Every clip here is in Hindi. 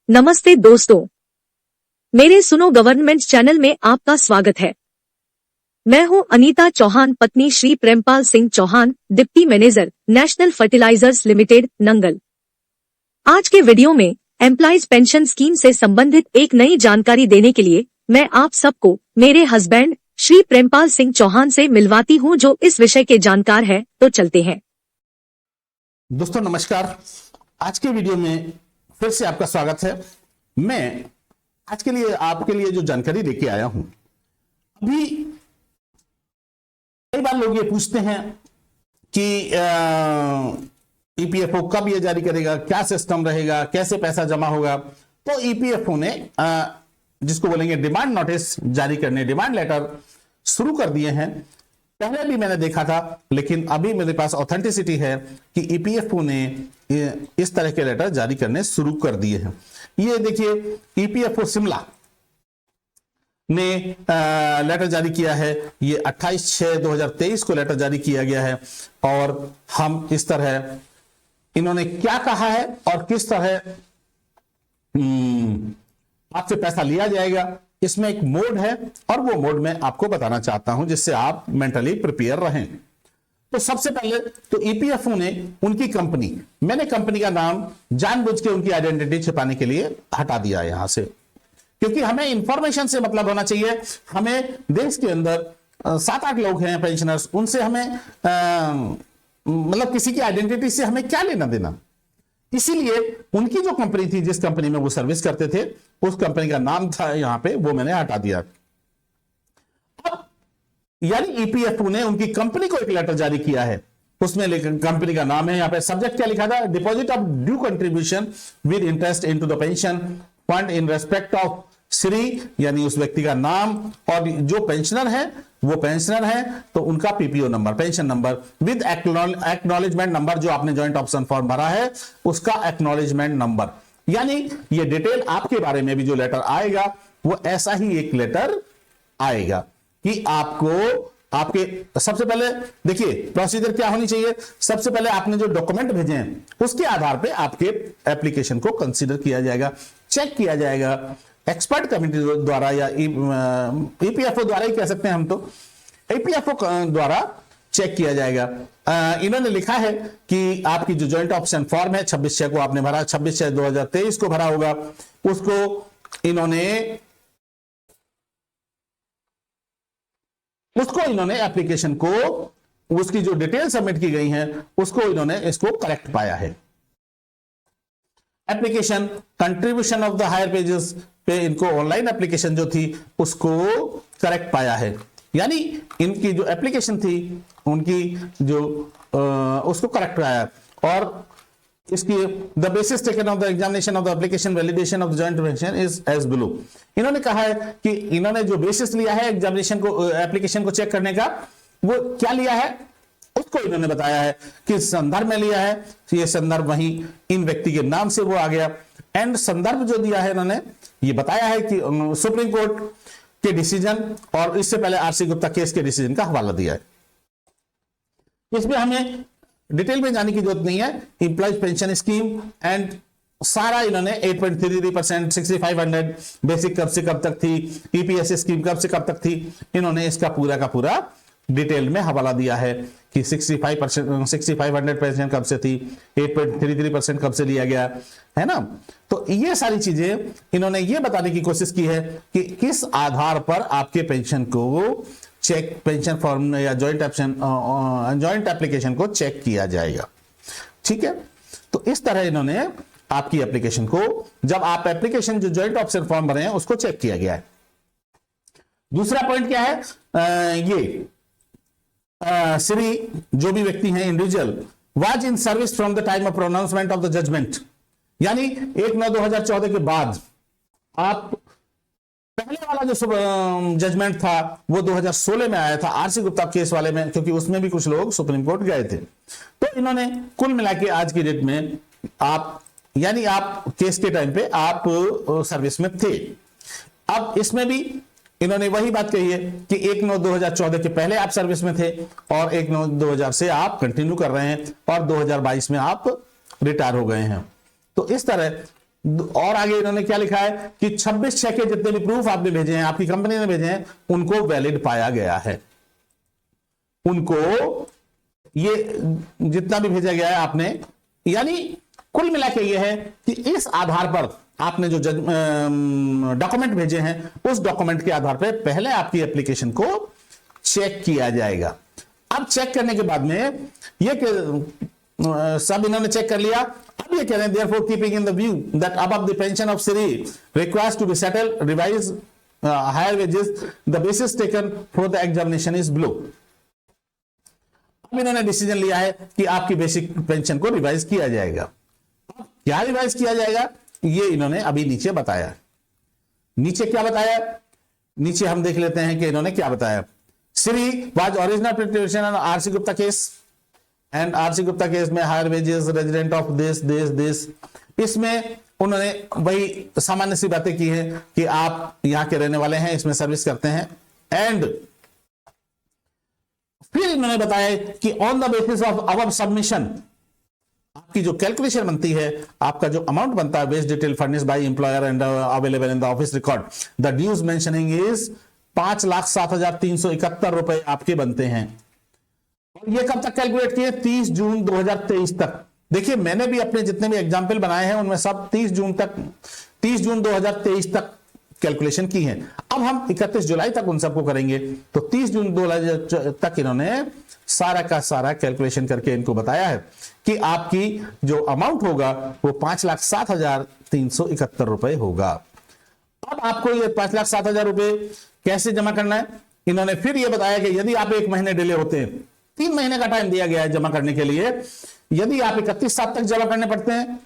नमस्ते दोस्तों, मेरे सुनो गवर्नमेंट चैनल में आपका स्वागत है। मैं हूं अनीता चौहान, पत्नी Shri Prempal Singh Chauhan, deputy manager, national fertilizers limited, Nangal. आज के वीडियो में एम्प्लॉइज पेंशन स्कीम से संबंधित एक नई जानकारी देने के लिए मैं आप सबको मेरे हस्बैंड श्री प्रेमपाल सिंह चौहान से मिलवाती हूं, जो इस विषय के जानकार है। तो चलते हैं। दोस्तों नमस्कार, आज के वीडियो में फिर से आपका स्वागत है। मैं आज के लिए आपके लिए जो जानकारी लेके आया हूं, अभी कई बार लोग ये पूछते हैं कि ईपीएफओ कब ये जारी करेगा, क्या सिस्टम रहेगा, कैसे पैसा जमा होगा। तो ईपीएफओ ने जिसको बोलेंगे डिमांड नोटिस जारी करने, डिमांड लेटर शुरू कर दिए हैं। पहले भी मैंने देखा था, लेकिन अभी मेरे पास ऑथेंटिसिटी है कि ईपीएफओ ने इस तरह के लेटर जारी करने शुरू कर दिए हैं। ये देखिए, ईपीएफओ शिमला ने लेटर जारी किया है। ये 28/6/2023 को लेटर जारी किया गया है। और हम इस तरह, इन्होंने क्या कहा है और किस तरह आपसे पैसा लिया जाएगा, इसमें एक मोड है और वो मोड मैं आपको बताना चाहता हूं, जिससे आप मेंटली प्रिपेयर रहें। तो सबसे पहले तो ईपीएफओ ने उनकी कंपनी, मैंने कंपनी का नाम जानबूझ के उनकी आइडेंटिटी छिपाने के लिए हटा दिया यहां से, क्योंकि हमें इंफॉर्मेशन से मतलब होना चाहिए। हमें देश के अंदर 7-8 लोग हैं पेंशनर्स, उनसे हमें मतलब किसी की आइडेंटिटी से हमें क्या लेना देना। इसीलिए उनकी जो कंपनी थी, जिस कंपनी में वो सर्विस करते थे, उस कंपनी का नाम था यहां पे, वो मैंने हटा दिया। अब यानी ईपीएफओ ने उनकी कंपनी को एक लेटर जारी किया है, उसमें कंपनी का नाम है, यहां पे सब्जेक्ट क्या लिखा था, deposit of due contribution with interest into the pension fund in respect of Shri, यानी उस व्यक्ति का नाम, और जो पेंशनर है वो पेंशनर है तो उनका PPO number, pension number with acknowledgement number, जो आपने ज्वाइंट ऑप्शन फॉर्म भरा है उसका एक्नॉलेजमेंट नंबर। यानी ये डिटेल आपके बारे में भी जो लेटर आएगा वो ऐसा ही एक लेटर आएगा कि आपको, आपके सबसे पहले देखिए प्रोसीजर क्या होनी चाहिए। सबसे पहले आपने जो डॉक्यूमेंट भेजे हैं उसके आधार पे आपके एप्लीकेशन को कंसीडर किया जाएगा, चेक किया जाएगा एक्सपर्ट कमेटी द्वारा, या ईपीएफओ द्वारा ही कह सकते हैं हम, तो ईपीएफओ द्वारा चेक किया जाएगा। इन्होंने लिखा है कि आपकी जो जॉइंट ऑप्शन फॉर्म है 26/6 को आपने भरा, 26/6/2023 को भरा होगा, उसको इन्होंने एप्लीकेशन को, उसकी जो डिटेल सबमिट की गई है उसको इन्होंने इसको करेक्ट पाया है। Application contribution of the higher pages पे इनको ऑनलाइन एप्लीकेशन जो थी उसको करेक्ट पाया है। यानी इनकी जो एप्लीकेशन थी उनकी जो उसको करेक्ट पाया। और इसकी the basis taken of the examination of the application validation of the joint pension is as below. इन्होंने कहा है कि इन्होंने जो बेसिस लिया है एग्जामिनेशन को, एप्लीकेशन को चेक करने का, वो क्या लिया है उसको इन्होंने बताया है कि संदर्भ में लिया है। ये संदर्भ वहीं इन व्यक्ति के नाम से वो आ गया। एंड संदर्भ जो दिया है इन्होंने ये बताया है कि सुप्रीम कोर्ट के डिसीजन और इससे पहले आरसी गुप्ता केस के डिसीजन का हवाला दिया है। इसमें हमें डिटेल में जाने की जरूरत नहीं है। एम्प्लॉयज पेंशन स्कीम एंड सारा इन्होंने 8.33%, 6500 बेसिक कब से कब तक थी, ईपीएस स्कीम कब से कब तक थी, इन्होंने इसका पूरा का पूरा डिटेल में हवाला दिया है कि 6500 पेंशन कब से थी, 8.33% कब से लिया गया है ना। तो ये सारी चीजें इन्होंने ये बताने की कोशिश की है कि किस आधार पर आपके पेंशन को चेक, पेंशन फॉर्म या जॉइंट एप्लीकेशन को चेक किया जाएगा। ठीक है, तो इस तरह इन्होंने आपकी एप्लीकेशन को, जब आप एप्लीकेशन जो जॉइंट ऑप्शन फॉर्म भरे हैं उसको चेक किया गया है। दूसरा पॉइंट क्या है, ये श्री जो भी व्यक्ति हैं individual was in service from the time of pronouncement of the judgement, यानी 1/9/2014 के बाद आप, पहले वाला जो जजमेंट था वो 2016 में आया था आरसी गुप्ता केस वाले में, क्योंकि उसमें भी कुछ लोग सुप्रीम कोर्ट गए थे। तो इन्होंने कुल मिला के आज की डेट में आप, यानी आप केस के टाइम पे आप सर्विस में थे। अब इसमें भी इन्होंने वही बात कही है कि 1/9/2014 के पहले आप सर्विस में थे और 1/9/2000 से आप कंटिन्यू कर रहे हैं और 2022 में आप रिटायर हो गए हैं। तो इस तरह और आगे इन्होंने क्या लिखा है कि 26 चेक के जितने भी प्रूफ आपने भेजे हैं, आपकी कंपनी ने भेजे हैं, उनको वैलिड पाया गया है। उनको ये जितना भी भेजा गया है आपने, यानी कुल मिला के ये है कि इस आधार पर आपने जो डॉक्यूमेंट भेजे हैं, उस डॉक्यूमेंट के आधार पर पहले आपकी एप्लीकेशन को चेक किया जाएगा। अब चेक करने के बाद में ये सब इन्होंने चेक कर लिया। अब ये कह रहे हैं therefore keeping in the view that above the pension of Sri requires to be settled revised higher wages, the basis taken for the examination is below। अब इन्होंने डिसीजन लिया है कि आपकी बेसिक पेंशन को रिवाइज किया जाएगा। क्या रिवाइज किया जाएगा ये इन्होंने अभी नीचे बताया। नीचे क्या बताया, नीचे हम देख लेते हैं कि इन्होंने क्या बताया। Sri was original petition on RC Gupta case, and RC Gupta case में higher wages, resident of this, इसमें उन्होंने वही सामान्य सी बातें की है कि आप यहां के रहने वाले हैं, इसमें सर्विस करते हैं। एंड फिर इन्होंने बताया कि on the basis of our submission, आपकी जो कैलकुलेशन बनती है, आपका जो अमाउंट बनता है, base detail furnished by employer and available in the office record, the dues mentioning is 5,07,371 रुपए आपके बनते हैं। और ये कब तक कैलकुलेट किए, 30 जून 2023 तक। देखिए मैंने भी अपने जितने भी एग्जाम्पल बनाए हैं उनमें सब 30 जून 2023 तक कैलकुलेशन की है। अब हम 31 जुलाई तक उन सबको करेंगे। तो 30 जून 2000 तक इन्होंने सारा का सारा कैलकुलेशन करके इनको बताया है कि आपकी जो अमाउंट होगा वो 5,07,371 रुपए होगा। अब आपको ये 5,07,000 रुपए कैसे जमा करना है, इन्होंने फिर ये बताया कि यदि आप 1 महीने डिले होते हैं, 3 महीने का टाइम दिया गया है जमा करने के लिए, यदि आप 31/7 तक जमा करने पड़ते हैं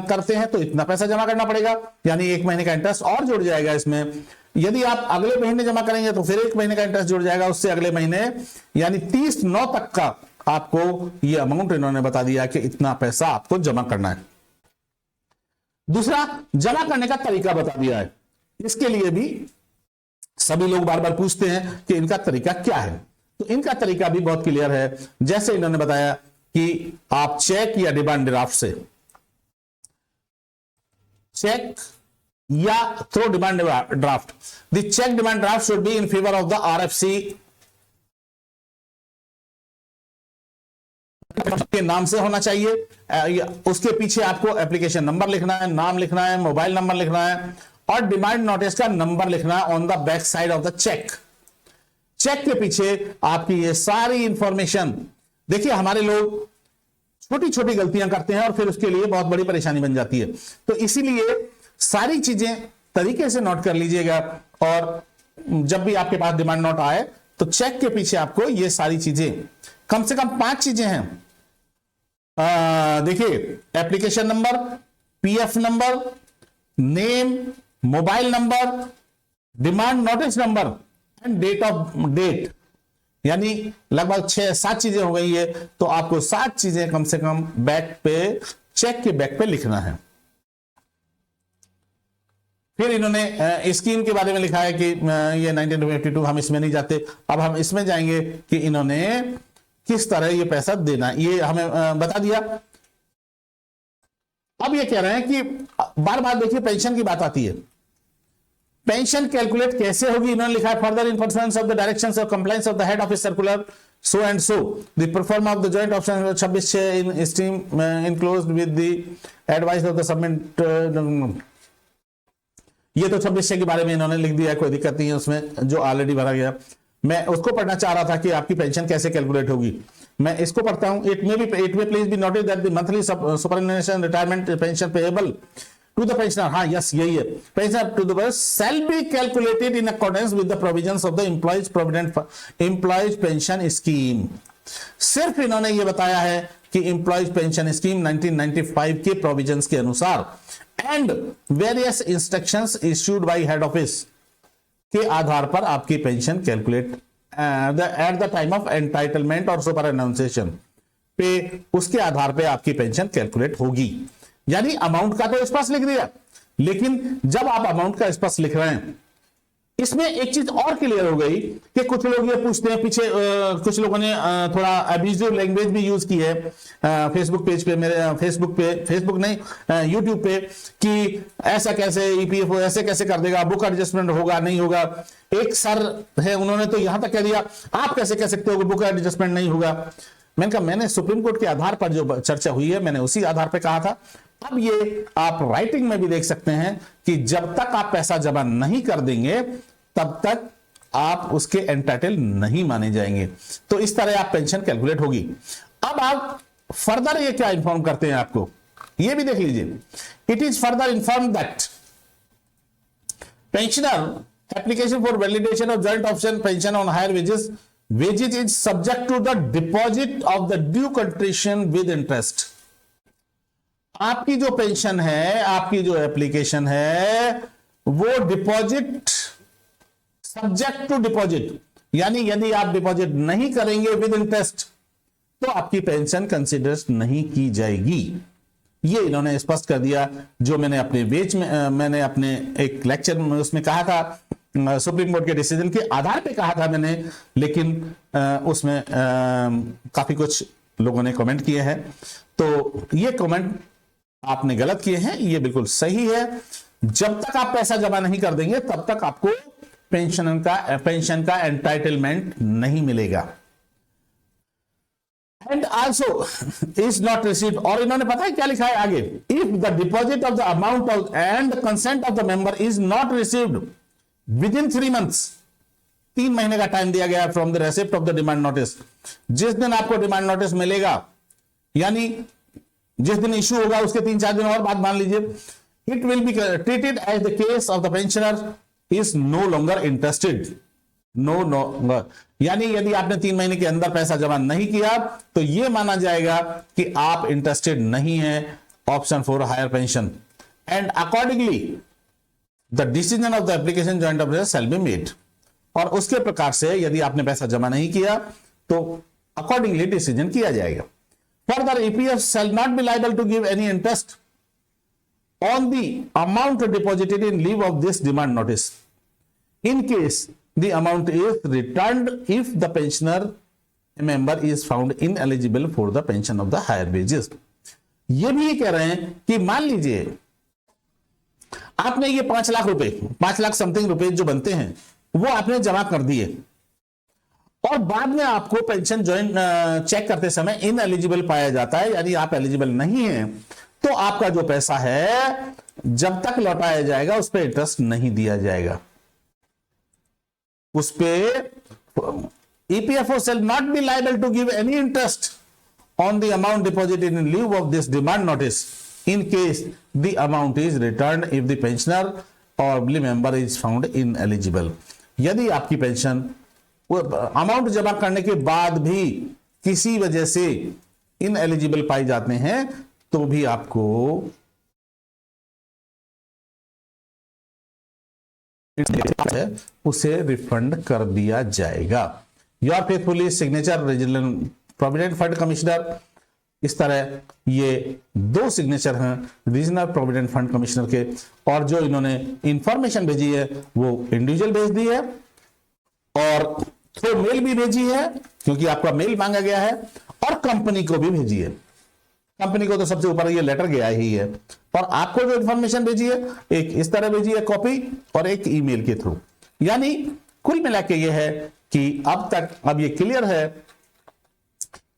करते हैं तो इतना पैसा जमा करना पड़ेगा, यानी 1 महीने का इंटरेस्ट और जुड़ जाएगा इसमें। यदि आप अगले महीने जमा करेंगे तो फिर 1 महीने का इंटरेस्ट जुड़ जाएगा उससे अगले महीने, यानी 30/9 तक का आपको ये अमाउंट इन्होंने बता दिया कि इतना पैसा आपको जमा करना है। दूसरा, जमा करने का तरीका बता दिया है। इसके लिए भी सभी लोग बार बार पूछते हैं कि इनका तरीका क्या है, तो इनका तरीका भी बहुत क्लियर है। जैसे इन्होंने बताया कि आप चेक या डिमांड ड्राफ्ट से, चेक या through demand draft, the cheque demand draft should be in favour of the RFC के नाम से होना चाहिए। उसके पीछे आपको एप्लीकेशन नंबर लिखना है, नाम लिखना है, मोबाइल नंबर लिखना है और डिमांड नोटिस का नंबर लिखना है on the back side of the cheque. Cheque के पीछे आपकी ये सारी इंफॉर्मेशन, देखिए हमारे लोग छोटी छोटी गलतियां करते हैं और फिर उसके लिए बहुत बड़ी परेशानी बन जाती है। तो इसीलिए सारी चीजें तरीके से नोट कर लीजिएगा और जब भी आपके पास डिमांड नोट आए तो चेक के पीछे आपको ये सारी चीजें, कम से कम 5 चीजें हैं। देखिए, application number, PF number, name, mobile number, demand notice number and date, यानी लगभग 6-7 चीजें हो गई है। तो आपको 7 चीजें कम से कम बैक पे, चेक के बैक पे लिखना है। फिर इन्होंने स्कीम के बारे में लिखा है कि ये 1952, हम इसमें नहीं जाते, अब हम इसमें जाएंगे कि इन्होंने किस तरह ये पैसा देना, ये हमें बता दिया। अब ये कह रहे हैं कि बार बार देखिए पेंशन की बात आती है, पेंशन कैलकुलेट कैसे होगी, इन्होंने लिखा है further in performance of the directions of compliance of the head office circular so and so the perform of the joint option 26 in steam enclosed with the advice of the submit. ये तो 26 के बारे में इन्होंने लिख दिया है, कोई दिक्कत नहीं है उसमें, जो ऑलरेडी भरा गया। मैं उसको पढ़ना चाह रहा था कि आपकी पेंशन कैसे कैलकुलेट होगी। मैं इसको पढ़ता हूं। It may please be noted that the monthly superannuation retirement pension payable to the pensioner, हाँ यस यही है, pension to the shall be calculated in accordance with the provisions of the employees provident employees pension scheme. सिर्फ इन्होंने ये बताया है कि एम्प्लॉयज पेंशन स्कीम 1995 के प्रोविजंस के अनुसार and various instructions issued by head office के आधार पर आपकी pension calculate at the time of entitlement और सुपर एनाउंसिएशन पे, उसके आधार पे आपकी पेंशन कैलकुलेट होगी। यानी अमाउंट का तो स्पष्ट लिख दिया, लेकिन जब आप अमाउंट का स्पष्ट लिख रहे हैं इसमें एक चीज और क्लियर हो गई कि कुछ लोग ये पूछते हैं, पीछे कुछ लोगों ने थोड़ा अब्यूजिव लैंग्वेज भी यूज की है फेसबुक पेज पे, मेरे फेसबुक नहीं यूट्यूब पे, कि ऐसा कैसे ईपीएफओ ऐसे कैसे कर देगा, बुक एडजस्टमेंट होगा नहीं होगा। एक सर है, उन्होंने तो यहां तक कह दिया आप कैसे कह सकते हो कि बुक एडजस्टमेंट नहीं होगा। मैंने कहा मैंने सुप्रीम कोर्ट के आधार पर जो चर्चा हुई है मैंने उसी आधार पर कहा था। अब ये आप राइटिंग में भी देख सकते हैं कि जब तक आप पैसा जमा नहीं कर देंगे तब तक आप उसके एंटाइटल नहीं माने जाएंगे। तो इस तरह आप पेंशन कैलकुलेट होगी। अब आप फर्दर ये क्या इंफॉर्म करते हैं आपको, ये भी देख लीजिए। It is further inform that pensioner application for validation of joint option pension on higher wages is subject to the deposit of the due contribution with interest. आपकी जो पेंशन है, आपकी जो एप्लीकेशन है, वो डिपॉजिट सब्जेक्ट टू डिपॉजिट, यानी यदि आप डिपॉजिट नहीं करेंगे विद इंटरेस्ट तो आपकी पेंशन कंसीडर नहीं की जाएगी। ये इन्होंने स्पष्ट कर दिया। जो मैंने अपने वेज में मैंने अपने एक लेक्चर में उसमें कहा था, सुप्रीम कोर्ट के डिसीजन के आधार पे कहा था मैंने, लेकिन उसमें काफी कुछ लोगों ने कमेंट किए हैं। तो ये कमेंट आपने गलत किए हैं, ये बिल्कुल सही है। जब तक आप पैसा जमा नहीं कर देंगे तब तक आपको पेंशन का एंटाइटलमेंट नहीं मिलेगा। And also is not received, और इन्होंने पता है क्या लिखा है आगे, if the deposit of the amount of and consent of the member is not received with in 3 months, 3 महीने का टाइम दिया गया from the receipt of the demand notice. जिस दिन आपको डिमांड नोटिस मिलेगा, यानी जिस दिन इश्यू होगा उसके 3-4 दिन और बाद मान लीजिए, it will be treated as the case of the pensioner is no longer interested, no longer, यानी यदि आपने 3 महीने के अंदर पैसा जमा नहीं किया तो यह माना जाएगा कि आप इंटरेस्टेड नहीं है option for higher pension, and accordingly the decision of the application joint officer shall be made. और उसके प्रकार से यदि आपने पैसा जमा नहीं किया तो अकॉर्डिंगली डिसीजन किया जाएगा। Further, EPF shall not be liable to give any interest on the amount deposited in lieu of this demand notice, in case the amount is returned if the pensioner member is found ineligible for the pension of the higher wages। ये भी कह रहे हैं कि मान लीजिए आपने ये 5 लाख रुपए, 5 लाख समथिंग रुपए जो बनते हैं वो आपने जमा कर दिए, और बाद में आपको पेंशन ज्वाइन चेक करते समय इन एलिजिबल पाया जाता है, यानी आप एलिजिबल नहीं हैं, तो आपका जो पैसा है जब तक लौटाया जाएगा उस पर इंटरेस्ट नहीं दिया जाएगा। उस पे EPFO shall not be liable to give any interest on the amount deposited in lieu of this demand notice in case the amount is returned if the pensioner or member is found ineligible। यदि आपकी पेंशन अमाउंट जमा करने के बाद भी किसी वजह से इनएलिजिबल पाए जाते हैं तो भी आपको उसे रिफंड कर दिया जाएगा। Your faithfully signature regional provident fund commissioner. इस तरह ये 2 सिग्नेचर हैं रीजनल प्रोविडेंट फंड कमिश्नर के, और जो इन्होंने इंफॉर्मेशन भेजी है वो इंडिविजुअल भेज दी है और थ्रू मेल भी भेजी है क्योंकि आपका मेल मांगा गया है, और कंपनी को भी भेजी है। कंपनी को तो सबसे ऊपर ये लेटर गया ही है, और आपको जो इंफॉर्मेशन भेजी है एक इस तरह भेजी है कॉपी और एक ईमेल के थ्रू। यानी कुल मिला के ये है कि अब तक अब ये क्लियर है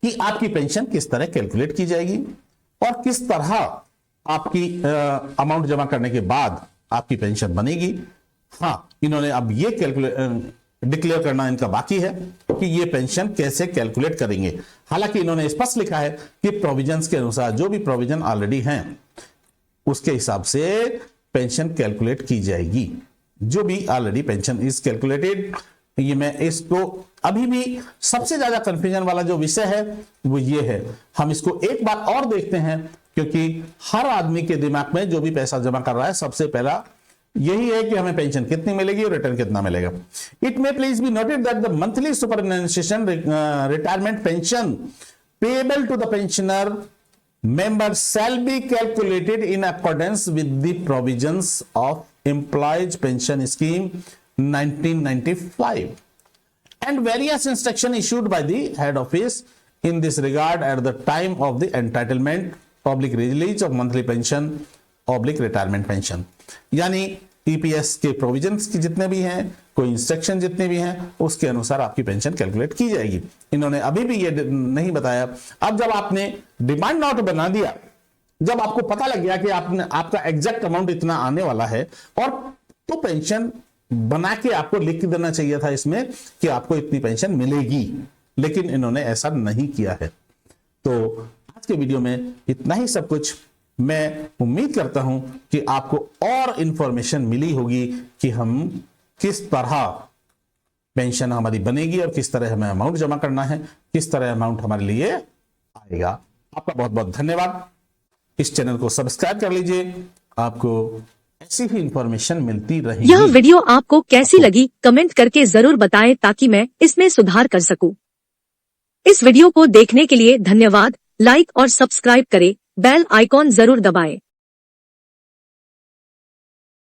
कि आपकी पेंशन किस तरह कैलकुलेट की जाएगी और किस तरह आपकी अमाउंट जमा करने के बाद आपकी पेंशन बनेगी। हाँ, इन्होंने अब ये डिक्लेयर करना इनका बाकी है कि ये पेंशन कैसे कैलकुलेट करेंगे। हालांकि इन्होंने स्पष्ट लिखा है कि प्रोविजंस के अनुसार जो भी प्रोविजन ऑलरेडी हैं उसके हिसाब से पेंशन कैलकुलेट की जाएगी। जो भी ऑलरेडी पेंशन इज कैलकुलेटेड, ये मैं इसको अभी भी सबसे ज्यादा कंफ्यूजन वाला जो विषय है वो ये है। हम इसको एक बार और देखते हैं क्योंकि हर आदमी के दिमाग में जो भी पैसा जमा कर रहा है सबसे पहला यही है कि हमें पेंशन कितनी मिलेगी और रिटर्न कितना मिलेगा। It may please be noted that the monthly superannuation retirement pension payable to the pensioner member shall be calculated in accordance with the provisions of Employees Pension Scheme 1995 and various instruction issued by the head office in this regard at the time of the entitlement public release of monthly pension public retirement pension। यानी ईपीएस के प्रोविजंस की जितने भी हैं, कोई इंस्ट्रक्शन जितने भी हैं, उसके अनुसार आपकी पेंशन कैलकुलेट की जाएगी। इन्होंने अभी भी ये नहीं बताया। अब जब आपने डिमांड नोट बना दिया, जब आपको पता लग गया कि आपका एग्जैक्ट अमाउंट इतना आने वाला है, और तो पेंशन बना के आपको लिख देना चाहिए था इसमें कि आपको इतनी पेंशन मिलेगी, लेकिन इन्होंने ऐसा नहीं किया है। तो आज के वीडियो में इतना ही सब कुछ। मैं उम्मीद करता हूं कि आपको और इंफॉर्मेशन मिली होगी कि हम किस तरह पेंशन हमारी बनेगी और किस तरह हमें अमाउंट जमा करना है, किस तरह अमाउंट हमारे लिए आएगा। आपका बहुत बहुत धन्यवाद। इस चैनल को सब्सक्राइब कर लीजिए, आपको ऐसी ही इंफॉर्मेशन मिलती रहेगी। यह वीडियो आपको कैसी लगी कमेंट करके जरूर बताएं ताकि मैं इसमें सुधार कर सकूं। इस वीडियो को देखने के लिए धन्यवाद। लाइक और सब्सक्राइब करें, बेल आइकॉन जरूर दबाएं।